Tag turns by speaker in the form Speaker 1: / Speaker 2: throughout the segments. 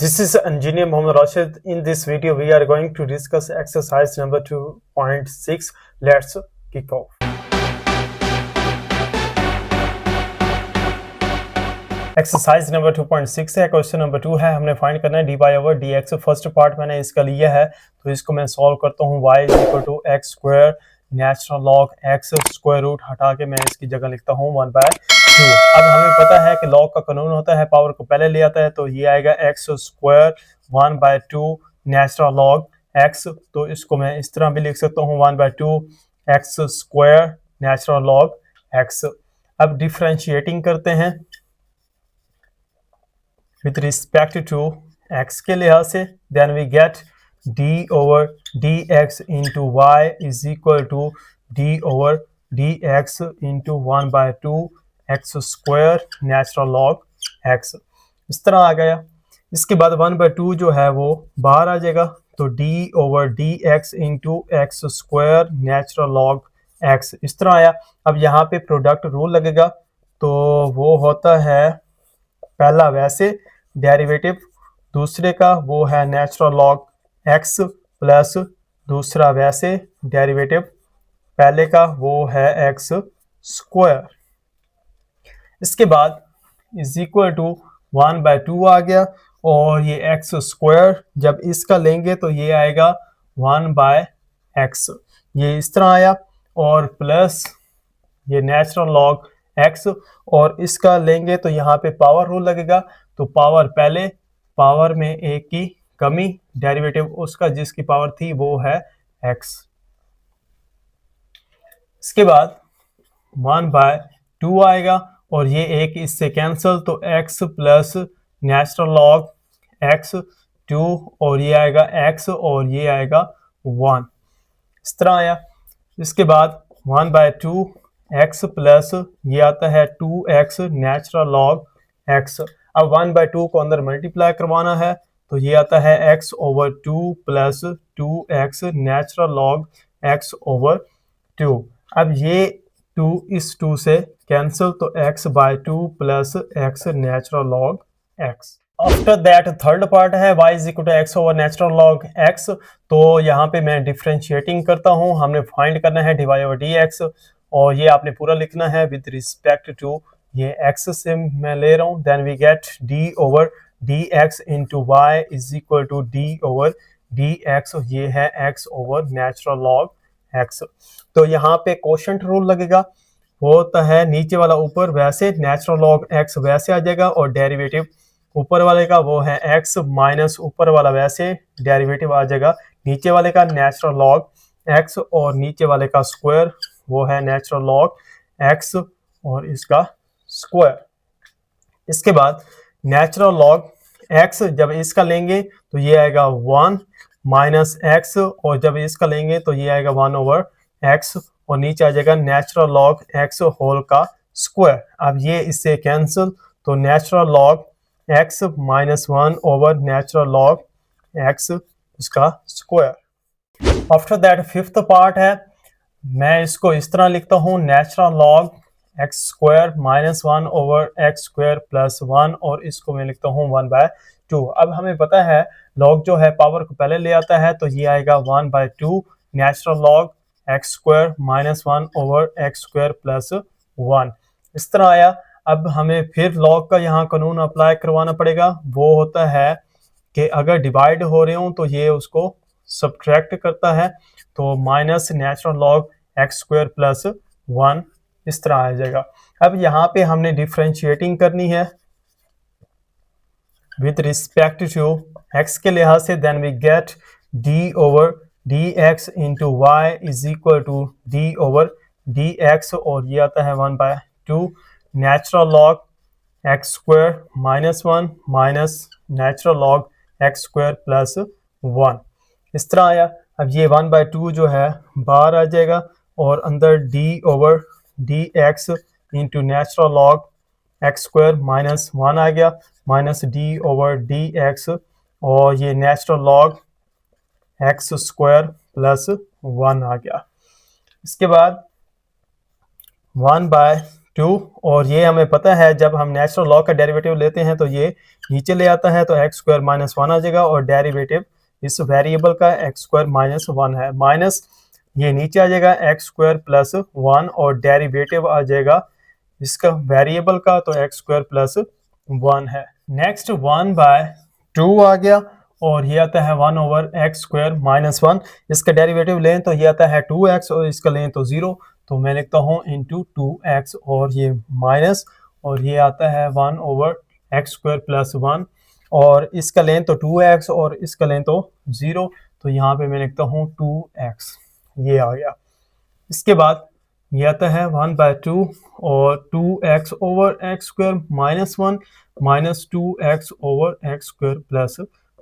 Speaker 1: This is Engineer Mohammad Rashid. In this video, we are going to discuss exercise number 2.6. Let's kick off. Exercise number 2.6 है, question number 2 है। हमने find करना है d y over D x. First part मैंने इसका लिया है, तो इसको मैं सॉल्व करता हूँ। y is equal to x square natural log x, square root हटा के मैं इसकी जगह लिखता हूँ 1/2। अब हमें पता है कि लॉग का कानून होता है पावर को पहले ले आता है, तो ये आएगा x square 1/2 natural log x. तो इसको मैं इस तरह भी लिख सकता हूँ 1/2 x square natural log x. अब डिफरेंशिएटिंग करते हैं with respect to x के लिहाज से, then we get d over dx into y is equal to d over dx into 1/2 x square natural log x। इस तरह आ गया। इसके बाद 1/2 जो है वो बाहर आ जाएगा, तो d over dx into x square natural log x इस तरह आया। अब यहाँ पे प्रोडक्ट रूल लगेगा, तो वो होता है पहला वैसे डेरिवेटिव, दूसरे का वो है नेचुरल लॉग x प्लस दूसरा वैसे डेरिवेटिव, पहले का वो है x स्क्वायर। इसके बाद इज इक्वल टू 1/2 आ गया, और ये x स्क्वायर जब इसका लेंगे तो ये आएगा 1/x, ये इस तरह आया। और प्लस ये नेचुरल लॉग x, और इसका लेंगे तो यहाँ पे पावर रूल लगेगा, तो पावर पहले, पावर में एक की कमी, डेरिवेटिव उसका जिसकी पावर थी वो है x। इसके बाद 1/2 आएगा, और ये एक इससे कैंसिल, तो x plus natural log x 2, और ये आएगा x और ये आएगा 1, इस तरह आया। इसके बाद 1/2 x प्लस ये आता है 2x नेचुरल लॉग x। अब 1/2 को अंदर मल्टीप्लाई करवाना है, तो ये आता है x over 2 plus 2x natural log x over 2। अब ये 2 इस 2 से कैंसिल, तो x/2 plus x natural log x। After that third part है y is equal to x over natural log x। तो यहाँ पे मैं डिफरेंशिएटिंग करता हूँ। हमने फाइंड करना है d y over D x, और ये आपने पूरा लिखना है विद रिस्पेक्ट टू ये x से मैं ले रहा हूँ। Then we get d over D x into Y is equal to d over D x, ये है x over natural log x। तो यहाँ पे कोशेंट रूल लगेगा, वो होता है नीचे वाला ऊपर, वैसे नेचुरल लॉग x वैसे आ जाएगा, और डेरिवेटिव ऊपर वाले का वो है x माइनस ऊपर वाला वैसे डेरिवेटिव आ जाएगा नीचे वाले का नेचुरल लॉग x, और नीचे वाले का स्क्वायर वो है नेचुरल लॉग x और इसका स्क्वायर। इसके बाद नेचुरल लॉग x जब इसका लेंगे तो ये आएगा 1 माइनस x, और जब इसका लेंगे तो ये आएगा 1 ओवर x, और नीचे आ जाएगा नेचुरल लॉग x होल का स्क्वायर। अब ये इससे कैंसिल, तो natural log x minus 1 over natural log x इसका square. After that fifth part है, मैं इसको इस तरह लिखता हूँ natural log x square minus 1 over x square plus 1, और इसको मैं लिखता हूँ 1/2। अब हमें पता है लॉग जो है पावर को पहले ले आता है, तो ये आएगा 1/2 natural log x square minus 1 over x square plus 1, इस तरह आया। अब हमें फिर लॉग का यहाँ कानून अप्लाई करवाना पड़ेगा, वो होता है कि अगर डिवाइड हो रहे हो तो ये उसको सब्ट्रैक्ट करता है, तो minus natural log x square plus 1 इस तरह आ जाएगा। अब यहाँ पे हमने डिफरेंशिएटिंग करनी है विद रिस्पेक्ट टू x के लिहाज से, then we get d over dx into Y is equal to d over dx, और ये आता है 1/2 natural log x square minus 1 minus natural log x square plus 1, इस तरह आया। अब ये 1/2 जो है बाहर आ जाएगा, और अंदर d over D x into natural log x square minus 1 आ गया, minus d over D x, और ये natural log x square plus 1 आ गया। इसके बाद 1/2 2 और ये हमें पता है जब हम नेचुरल लॉग का डेरिवेटिव लेते हैं तो ये नीचे ले आता है तो एक्स स्क्वायर माइनस 1 आ जाएगा और डेरिवेटिव इस वेरिएबल का एक्स स्क्वायर माइनस 1 है, माइनस ये नीचे आ जाएगा एक्स स्क्वायर प्लस 1 और डेरिवेटिव आ जाएगा इसका वेरिएबल का तो एक्स स्क्वायर प्लस 1 है। नेक्स्ट 1/2 आ गया और ये आता है 1 ओवर एक्स स्क्वायर माइनस 1, इसका डेरिवेटिव लें तो ये आता है 2x और इसका लें तो 0, तो मैं लिखता हूँ इंटू 2x और ये माइनस और ये आता है 1 ओवर एक्स स्क्वायर प्लस 1 और इसका लें तो 2x और इसका लें तो 0, तो यहाँ पे मैं लिखता हूँ 2x, ये आ गया। इसके बाद ये आता है 1/2 और 2x over x square minus 1 minus 2x over x square plus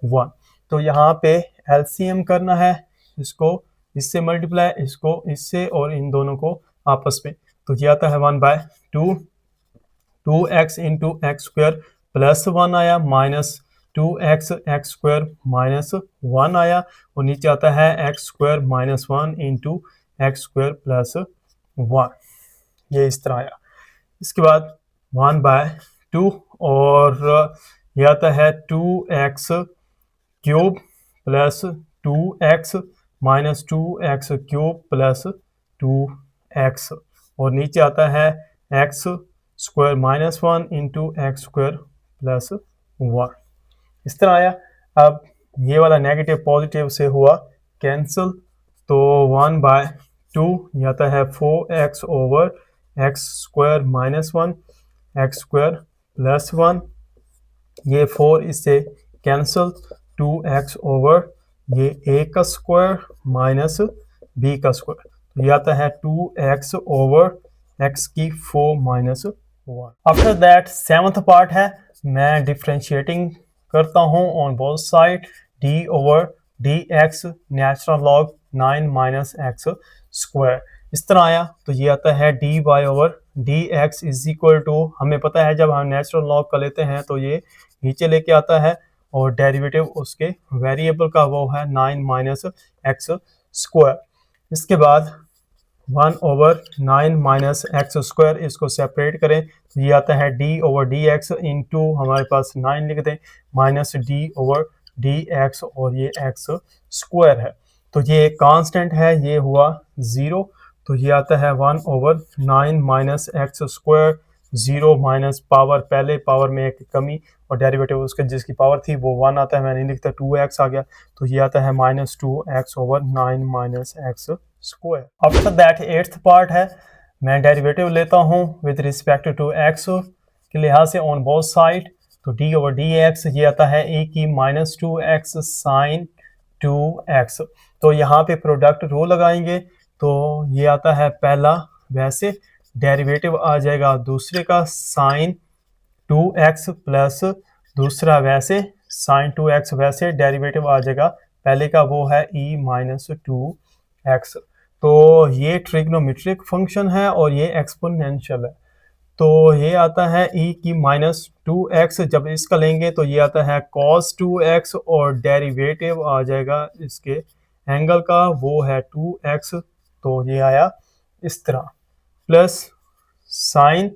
Speaker 1: 1, तो यहाँ पे एलसीएम करना है, इसको इससे मल्टीप्लाई, इसको इससे और इन दोनों को आपस में, तो ये आता है 1/2 2x into x square plus 1 आया minus 2x x square minus 1 आया और नीचे आता है x square minus 1 into x square plus 1, ये इस तरह आया। इसके बाद 1/2 और ये आता है 2x cube plus 2x minus 2x cube plus 2x और नीचे आता है x square minus 1 into x square plus 1, इस तरह आया। अब ये वाला नेगेटिव पॉजिटिव से हुआ कैंसिल, तो 1/2 ये आता है 4x over x square minus 1 x square plus 1, ये 4 इससे कैंसिल, 2x ओवर ये a का स्क्वायर माइनस b का स्क्वायर, तो ये आता है 2x ओवर x की 4 minus 1। After that 7th part है, मैं डिफ्रेंशिएटिंग करता हूँ on both side, d over dx natural log 9 minus x square, इस तरह आया। तो ये आता है dy over dx is equal to, हमें पता है जब हम नेचुरल लॉग का लेते हैं तो ये नीचे लेके आता है और डेरिवेटिव उसके वेरिएबल का वो है 9 माइनस एक्स स्क्वायर। इसके बाद 1 ओवर 9 माइनस एक्स स्क्वायर, इसको सेपरेट करें तो ये आता है D over D x into हमारे पास 9 लिख दें minus D over D x और ये एक्स स्क्वायर है, तो ये कांस्टेंट है, ये हुआ 0, तो ये आता है 1 over 9 minus x square, 0 minus power, पहले पावर में एक कमी और डेरिवेटिव उसके जिसकी पावर थी वो 1 आता है, मैं नहीं लिखता 2x आ गया, तो ये आता है minus 2x over 9 minus x square. After that 8th part है, मैं डेरिवेटिव लेता हूँ विद रिस्पेक्ट टू x के लिहाज से ऑन बोथ साइड, तो d ओवर डी एक्स ये आता है a की माइनस 2x साइन 2x, तो यहाँ पे प्रोडक्ट रो लगाएंगे तो ये आता है पहला वैसे, डेरिवेटिव आ जाएगा दूसरे का साइन 2x प्लस दूसरा वैसे साइन 2x, वैसे डेरिवेटिव आ जाएगा पहले का वो है e माइनस 2x, तो ये ट्रिग्नोमेट्रिक फंक्शन है और ये एक्सपोनेंशियल है, तो ये आता है e की माइनस 2x, जब इसका लेंगे तो ये आता है cos 2x और डेरिवेटिव आ जाएगा इसके एंगल का वो है 2x, तो ये आया इस तरह, प्लस साइन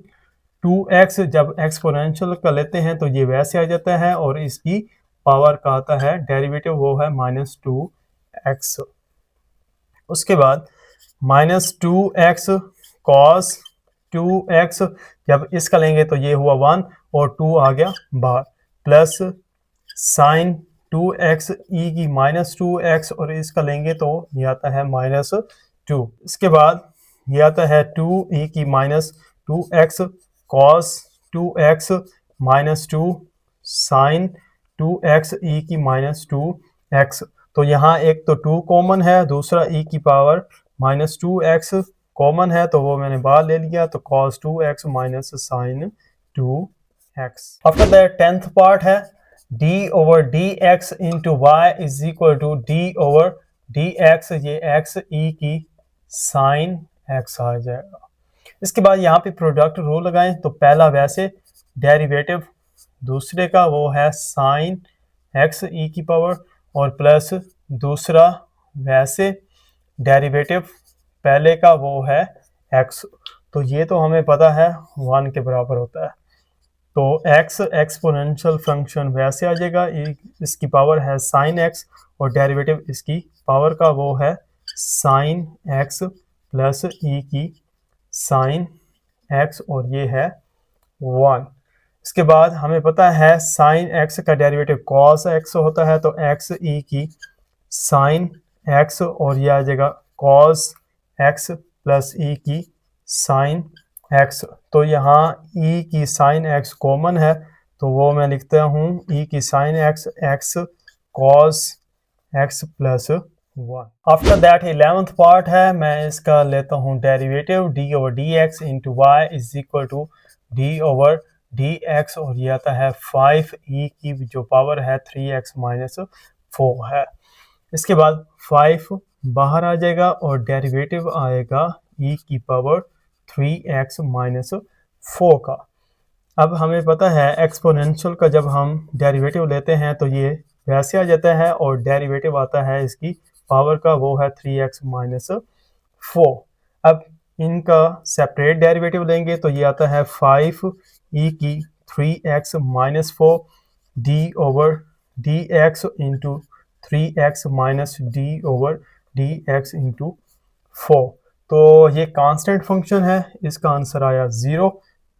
Speaker 1: 2x जब एक्सपोनेंशियल का लेते हैं तो ये वैसे आ जाता है और इसकी पावर का आता है डेरिवेटिव वो है माइनस 2x। उसके बाद माइनस 2x कॉस 2x जब इसका लेंगे तो ये हुआ 1 और 2 आ गया बाहर, प्लस साइन 2x e की माइनस 2x और इसका लेंगे तो ये आता है माइनस 2। इसके बाद ये आता है 2 e की minus 2x cos 2x minus 2 sine 2x e की माइनस 2x, तो यहाँ एक तो 2 कॉमन है, दूसरा e की पावर माइनस 2x कॉमन है तो वो मैंने बाहर ले लिया, तो cos 2x minus sine 2x। After that 10th part है, d over dx into Y is equal to d over dx, ये x e की साइन x आ जाएगा। इसके बाद यहाँ पे प्रोडक्ट रो लगाएं तो पहला वैसे, डेरिवेटिव दूसरे का वो है साइन x e की पावर और प्लस दूसरा वैसे, डेरिवेटिव पहले का वो है x, तो ये तो हमें पता है 1 के बराबर होता है। तो x एक्सपोनेंशियल फंक्शन वैसे आ जाएगा, इसकी पावर है साइन x और डेरिवेटिव इसकी पावर का वो है साइन x प्लस ई की साइन x और ये है 1। इसके बाद हमें पता है साइन x का डेरिवेटिव कॉस x होता है, तो x ई की साइन x और ये आ जाएगा कॉस x प्लस ई की साइन x। तो यहाँ e की साइन x कॉमन है, तो वो मैं लिखता हूँ e की sine x x cos x plus 1। After that 11th part है, मैं इसका लेता हूँ derivative d over D x into Y is equal to D over D x और ये आता है 5e की जो पावर है 3x माइनस 4 है। इसके बाद 5 बाहर आ जाएगा और डेरिवेटिव आएगा e की पावर 3x माइनस 4 का। अब हमें पता है एक्सपोनेंशियल का जब हम डेरिवेटिव लेते हैं तो ये वैसे आ जाता है और डेरिवेटिव आता है इसकी पावर का, वो है 3x माइनस 4। अब इनका सेपरेट डेरिवेटिव लेंगे तो ये आता है 5e की 3x minus 4 D over D x into 3x minus D over D x into 4। तो ये कांस्टेंट फंक्शन है, इसका आंसर आया 0।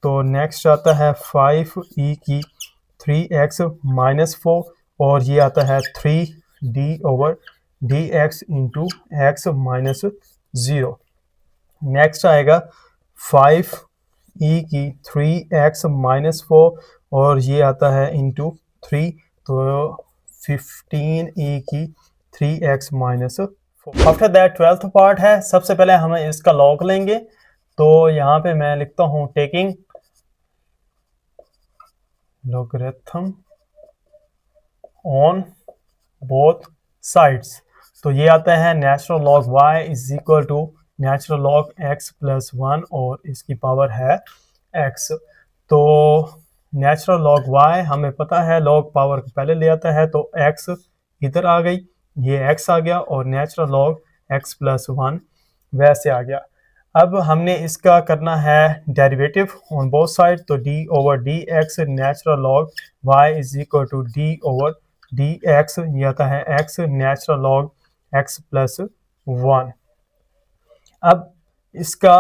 Speaker 1: तो नेक्स्ट आता है 5e की 3x माइनस 4 और ये आता है 3d over dx into x minus 0। Next आएगा 5e की 3x माइनस 4 और ये आता है इंटू 3, तो 15e की 3x minus 4। After that 12th part है। सबसे पहले हमें इसका लॉग लेंगे, तो यहाँ पे मैं लिखता हूँ taking logarithm on both sides. तो ये आता है natural log y is equal to natural log x plus 1 और इसकी पावर है x। तो नेचुरल लॉग y हमें पता है लॉग पावर को पहले ले आता है, तो x इधर आ गई, ये x आ गया और नेचुरल लॉग x प्लस 1 वैसे आ गया। अब हमने इसका करना है डेरिवेटिव ऑन बोथ साइड, तो d over D x natural log y is equal to d over D x, ये आता है x natural log x plus 1। अब इसका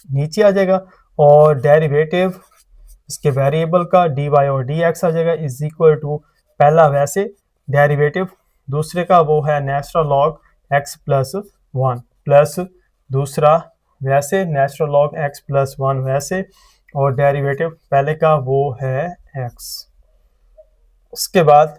Speaker 1: नीचे आ जाएगा और डेरिवेटिव इसके वेरिएबल का dy और dx आ जाएगा इज इक्वल टू पहला वैसे डेरिवेटिव, दूसरे का वो है natural log x plus 1 plus दूसरा वैसे नेचुरल लॉग x प्लस 1 वैसे और डेरिवेटिव पहले का वो है x। उसके बाद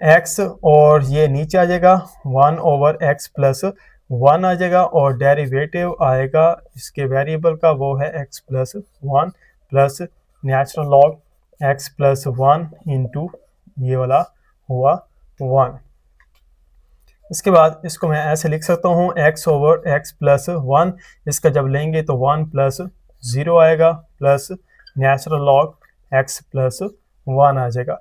Speaker 1: x और ये नीचे आ जाएगा 1 ओवर x प्लस 1 आ जाएगा और डेरिवेटिव आएगा इसके वेरिएबल का, वो है x plus 1 plus natural log x plus 1 into ये वाला हुआ 1। इसके बाद इसको मैं ऐसे लिख सकता हूँ x ओवर x प्लस 1, इसका जब लेंगे तो 1 प्लस 0 आएगा plus natural log x plus 1 आ जाएगा।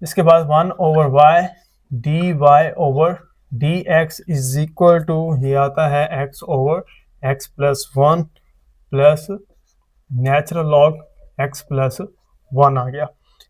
Speaker 1: इसके बाद 1 over y d y over D x is equal to ये आता है x over x plus 1 plus natural log x plus 1 आ गया।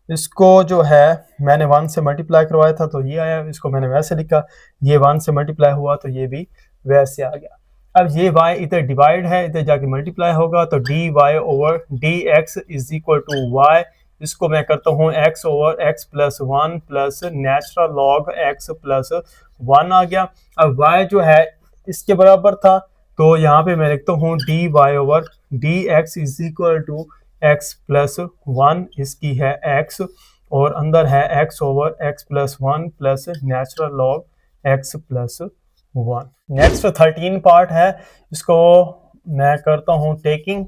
Speaker 1: इसको जो है मैंने 1 से मल्टीप्लाई करवाया था तो ये आया, इसको मैंने वैसे लिखा, ये 1 से मल्टीप्लाई हुआ तो ये भी वैसे आ गया। अब ये y इधर डिवाइड है, इधर जाके मल्टीप्लाई होगा तो d y over D x is equal to y, इसको मैं करता हूँ x over x plus 1 plus natural log x plus 1 आ गया। अब y जो है इसके बराबर था तो यहाँ पे मैं लिखता हूँ d y over D x is equal to x plus 1, इसकी है x और अंदर है x over x plus 1 plus natural log x plus 1। Next 13 part है, इसको मैं करता हूँ taking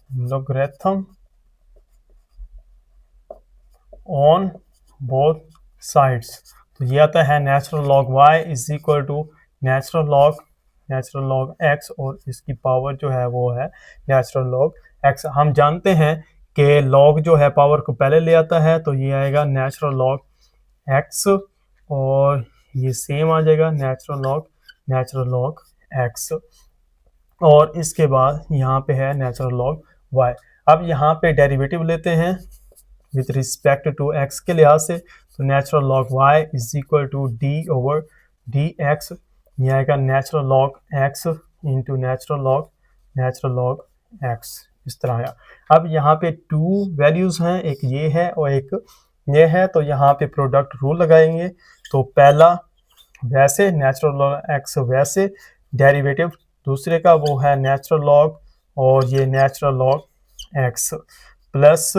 Speaker 1: logarithm on both sides. तो ये आता है natural log y is equal to natural log x और इसकी पावर जो है वो है नेचुरल लॉग x। हम जानते हैं कि लॉग जो है पावर को पहले ले आता है, तो ये आएगा नेचुरल लॉग x और ये सेम आ जाएगा नेचुरल लॉग एक्स, और इसके बाद यहाँ पे है नेचुरल लॉग वाई। अब यहाँ पे डेरिवेटिव लेते हैं विथ रिस्पेक्ट टू एक्स के लिहाज से, तो natural log y is equal to D over D x, ये आएगा natural log x into natural log x, इस तरह आया। अब यहाँ पे टू वैल्यूज हैं, एक ये है और एक ये है, तो यहाँ पे प्रोडक्ट रूल लगाएंगे। तो पहला वैसे नेचुरल लॉग एक्स वैसे, डेरिवेटिव दूसरे का वो है नेचुरल लॉग, और ये नेचुरल लॉग एक्स प्लस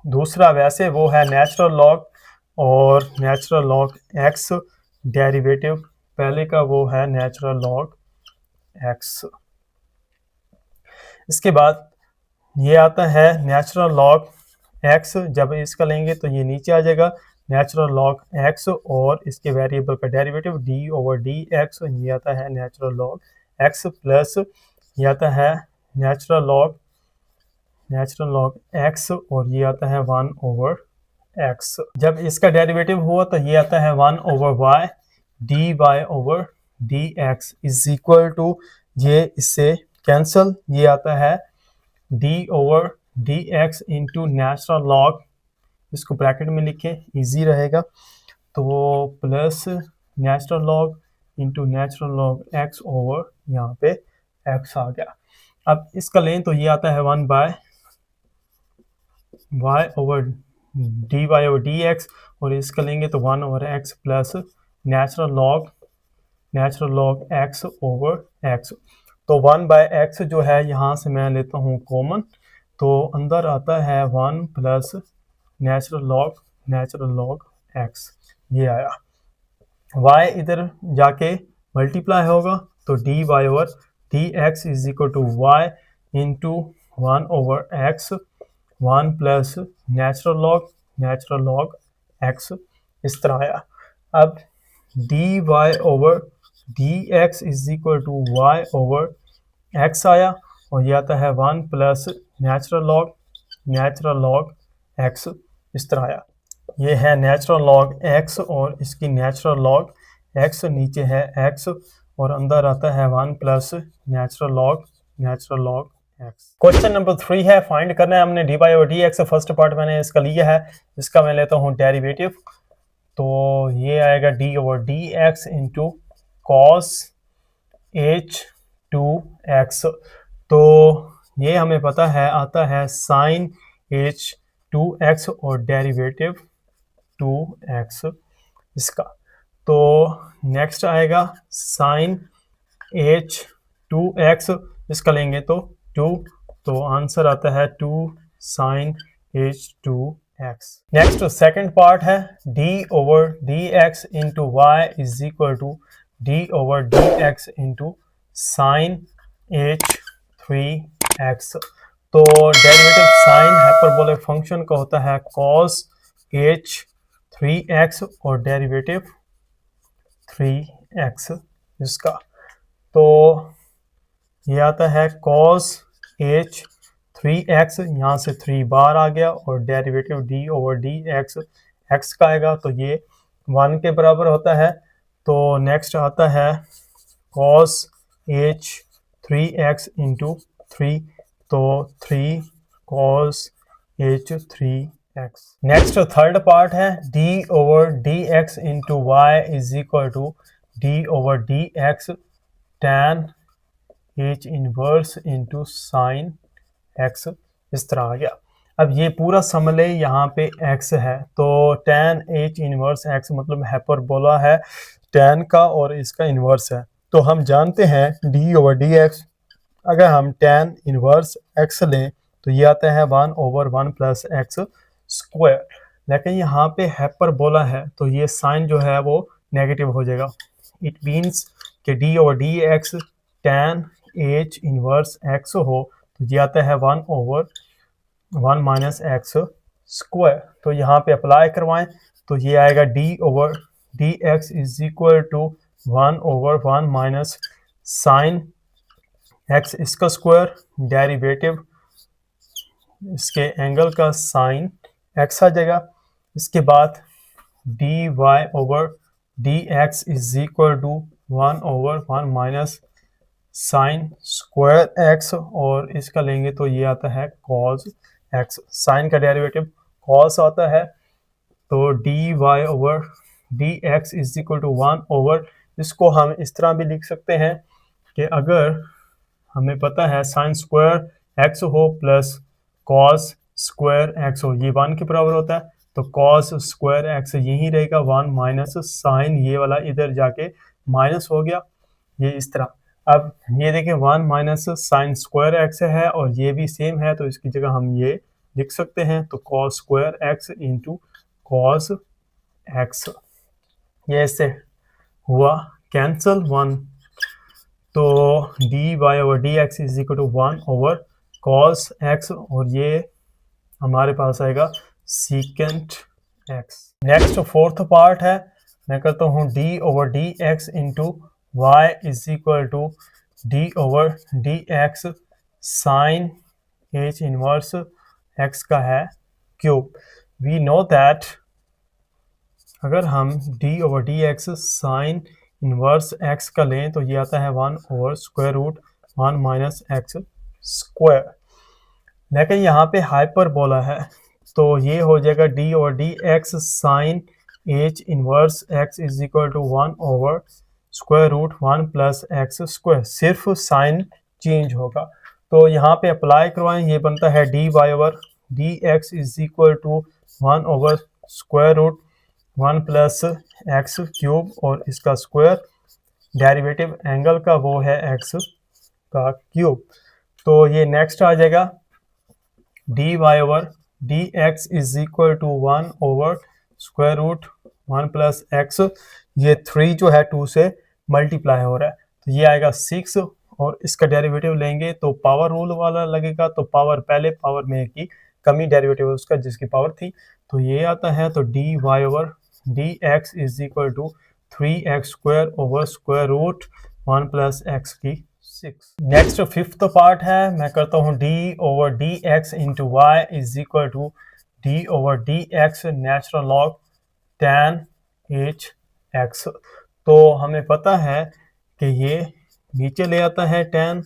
Speaker 1: दूसरा वैसे वो है नेचुरल लॉग, और नेचुरल लॉग एक्स डेरिवेटिव पहले का वो है नेचुरल लॉग एक्स। इसके बाद ये आता है नेचुरल लॉग एक्स, जब इसका लेंगे तो ये नीचे आ जाएगा नेचुरल लॉग एक्स, और इसके वेरिएबल का derivative d over D x, ये आता है नेचुरल लॉग एक्स प्लस ये आता है नेचुरल लॉग एक्स, और ये आता है 1 ओवर एक्स। जब इसका डेरिवेटिव हुआ तो ये आता है 1 over y d y over D x is equal to, ये इससे कैंसल, ये आता है D over D x into natural log, इसको ब्रैकेट में लिखें इजी रहेगा, तो plus natural log into natural log x over यहाँ पे एक्स आ गया। अब इसका लें तो ये आता है 1 by y over D x, और इसका लेंगे तो 1 over x plus natural log x over x. तो 1 बाय एक्स जो है यहाँ से मैं लेता हूँ कॉमन, तो अंदर आता है 1 प्लस नेचुरल लॉग एक्स, ये आया। y इधर जाके मल्टीप्लाई होगा, तो d y over D x is equal to y into 1 over x, 1 plus natural log x, इस तरह आया। अब d y over D x is equal to y over x आया, और ये आता है 1 प्लस नेचुरल लॉग एक्स, इस तरह आया। ये है नेचुरल लॉग एक्स और इसकी नेचुरल लॉग एक्स, नीचे है एक्स और अंदर आता है 1 plus natural log x. Question number 3 है, फाइंड करना है हमने डी वाई और डी एक्स। फर्स्ट पार्ट मैंने इसका लिया है, इसका मैं लेता हूँ डेरिवेटिव, तो ये आएगा D over D x into cos H two x, तो ये हमें पता है आता है साइन एच टू एक्स और डेरिवेटिव 2x इसका। तो नेक्स्ट आएगा साइन एच 2x, इसका लेंगे तो 2, तो आंसर आता है 2 sine H 2x। Next second part है D over D x into Y is equal to D over D x into sine H 3x। तो डेरिवेटिव साइन हाइपरबोलिक फंक्शन का होता है cos h 3x और derivative 3x इसका। तो ये आता है cos h 3x, यहाँ से 3 बार आ गया और derivative d over D x का आएगा, तो ये 1 के बराबर होता है। तो नेक्स्ट आता है cos h 3x इंटू 3, तो 3 cos h 3x। Next third part है d over D x into Y is equal to d over D x tan h inverse into sine x, इस तरह आ गया। अब ये पूरा समले यहाँ पे x है, तो tan h इनवर्स x मतलब हाइपरबोला है tan का और इसका इनवर्स है। तो हम जानते हैं d ओवर डी एक्स, अगर हम tan इनवर्स x लें तो ये आता है 1 ओवर 1 प्लस एक्स स्क्वायर, लेकिन यहाँ पे हाइपरबोला है तो ये साइन जो है वो नेगेटिव हो जाएगा। इट मीन्स कि d over D x tan h inverse x हो तो ये आता है 1 ओवर 1 माइनस एक्स स्क्वायर। तो यहाँ पे अप्लाई करवाएं तो ये आएगा d over D x is equal to 1 over 1 minus sine x इसका स्क्वायर, डेरिवेटिव इसके एंगल का साइन x आ जाएगा। इसके बाद dy over dx is equal to 1/1 minus sine square x, और इसका लेंगे तो ये आता है कॉस एक्स। साइन का डेरिवेटिव कॉस आता है, तो d y over D x is equal to 1/, इसको हम इस तरह भी लिख सकते हैं कि अगर हमें पता है साइन स्क्वायर एक्स हो प्लस कॉस स्क्वायर एक्स हो, ये 1 के बराबर होता है, तो कॉस स्क्वायर एक्स यही रहेगा 1 माइनस साइन, ये वाला इधर जाके माइनस हो गया, ये इस तरह। अब ये देखें 1 माइनस साइन स्क्वायर एक्स है और ये भी सेम है, तो इसकी जगह हम ये लिख सकते हैं, तो cos square x into cos x, ये इससे हुआ कैंसल 1, तो d y over D x is equal to 1/, cos x, और ये हमारे पास आएगा secant x. Next fourth part है, मैं करता हूँ d over D x into Y is equal to D over D x sine h inverse x का है क्यूब। वी नो दैट अगर हम d over D x sine inverse x का लें तो ये आता है 1/√1 माइनस एक्स स्क्वायर, लेकिन यहाँ पे हाइपरबोला है, तो ये हो जाएगा d over D x sine h inverse x is equal to 1/√1 plus x square, सिर्फ साइन चेंज होगा। तो यहाँ पे अप्लाई करवाएं, ये बनता है d y over D x is equal to 1/√1 plus x cube, और इसका स्क्वायर डेरिवेटिव एंगल का वो है एक्स का क्यूब। तो ये नेक्स्ट आ जाएगा d y over D x is equal to 1/√1 plus x, ये 3 जो है 2 से मल्टीप्लाई हो रहा है, तो ये आएगा 6, और इसका डेरिवेटिव लेंगे तो पावर रूल वाला लगेगा, तो पावर पहले पावर में की कमी डेरिवेटिव उसका जिसकी पावर थी, तो ये आता है, तो d y over D x is equal to 3x square over square root 1 plus x की 6। नेक्स्ट फिफ्थ पार्ट है, मैं करता हूँ d over D x into Y is equal to D over D x natural log tan h x. तो हमें पता है कि ये नीचे ले आता है tan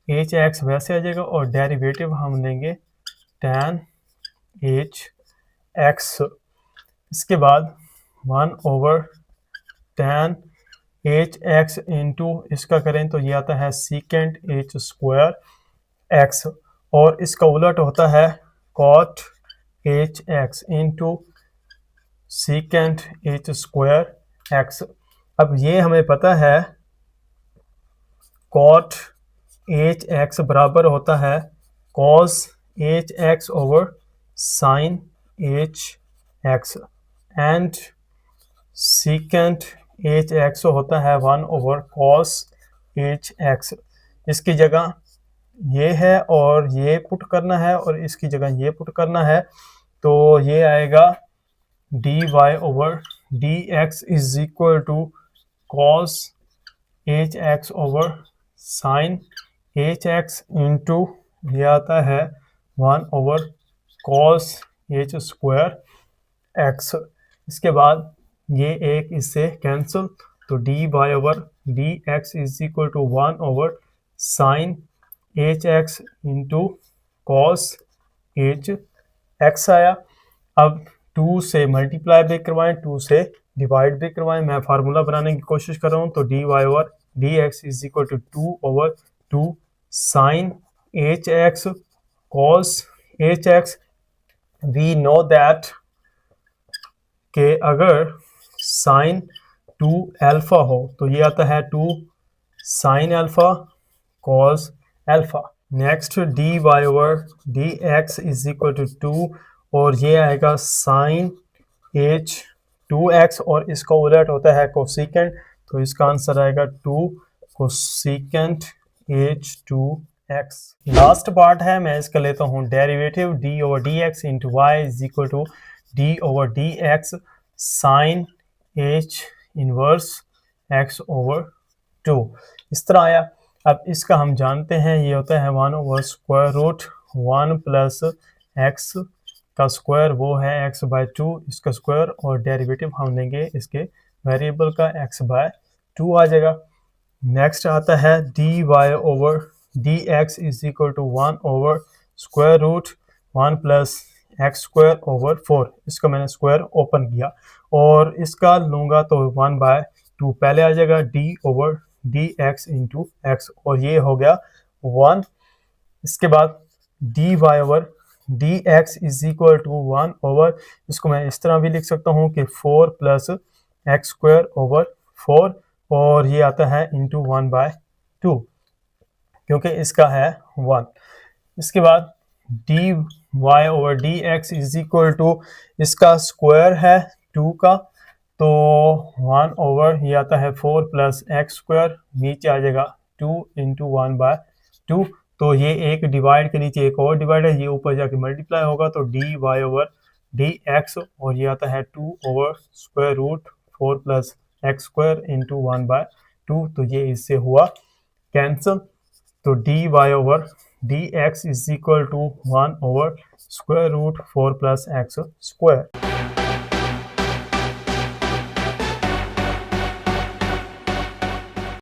Speaker 1: एच एक्स वैसे आ जाएगा, और डेरिवेटिव हम लेंगे tan एच एक्स, इसके बाद 1/tan एच एक्स इंटू इसका करें तो ये आता है सीकेंट एच स्क्वायर एक्स, और इसका उलट होता है cot h x into secant h square x. अब ये हमें पता है कॉट एच एक्स बराबर होता है cos h x over sine h x, and secant h x होता है 1/cos एच एक्स। इसकी जगह ये है और ये पुट करना है, और इसकी जगह ये पुट करना है, तो ये आएगा d y over D x is equal to cos h x over sine h x into ये आता है 1/cos एच स्क्वायर एक्स। इसके बाद ये एक इससे कैंसिल, तो d y over D x is equal to 1/sin h x into cos h x आया। अब 2 से मल्टीप्लाई भी करवाएं, 2 से डिवाइड भी करवाएं, मैं फार्मूला बनाने की कोशिश कर रहा हूँ, तो d y over D x is equal to 2/2 sine h x cos h x. We know that कि अगर साइन 2 अल्फा हो तो ये आता है 2 sine alpha cos alpha. Next d y over D x is equal to 2, और ये आएगा साइन एच 2x, और इसका उलट होता है कोसिकेंट, तो इसका आंसर आएगा 2 cosecant H 2x। Last part है, मैं इसका लेता हूँ derivative d over D x into Y is equal to D over D x sine h inverse x over 2, इस तरह आया। अब इसका हम जानते हैं ये होता है 1/√1 प्लस एक्स का स्क्वायर, वो है x/2 इसका स्क्वायर, और डेरिवेटिव हम लेंगे इसके वेरिएबल का x/2। टू आ जाएगा। नेक्स्ट आता है d y over D x is equal to 1 over square root 1 plus x square over 4। इसका मैंने स्क्वायर ओपन किया और इसका लूँगा तो 1/2 पहले आ जाएगा d over D x into x और ये हो गया 1। इसके बाद d y over D x is equal to 1 over, इसको मैं इस तरह भी लिख सकता हूँ कि 4 प्लस एक्स स्क्वायर ओवर 4 और ये आता है इंटू 1/2 क्योंकि इसका है 1। इसके बाद d y over D x is equal to इसका स्क्वायर है 2 का तो 1 ओवर ये आता है 4 प्लस एक्स स्क्वायर, नीचे आ जाएगा 2 इंटू 1/2। तो ये एक डिवाइड के नीचे एक और डिवाइड है, ये ऊपर जाके मल्टीप्लाई होगा तो d y over D x और ये आता है 2 over square root 4 plus x square into 1/2। तो ये इससे हुआ कैंसिल। तो d y over D x is equal to 1 over square root 4 plus x square.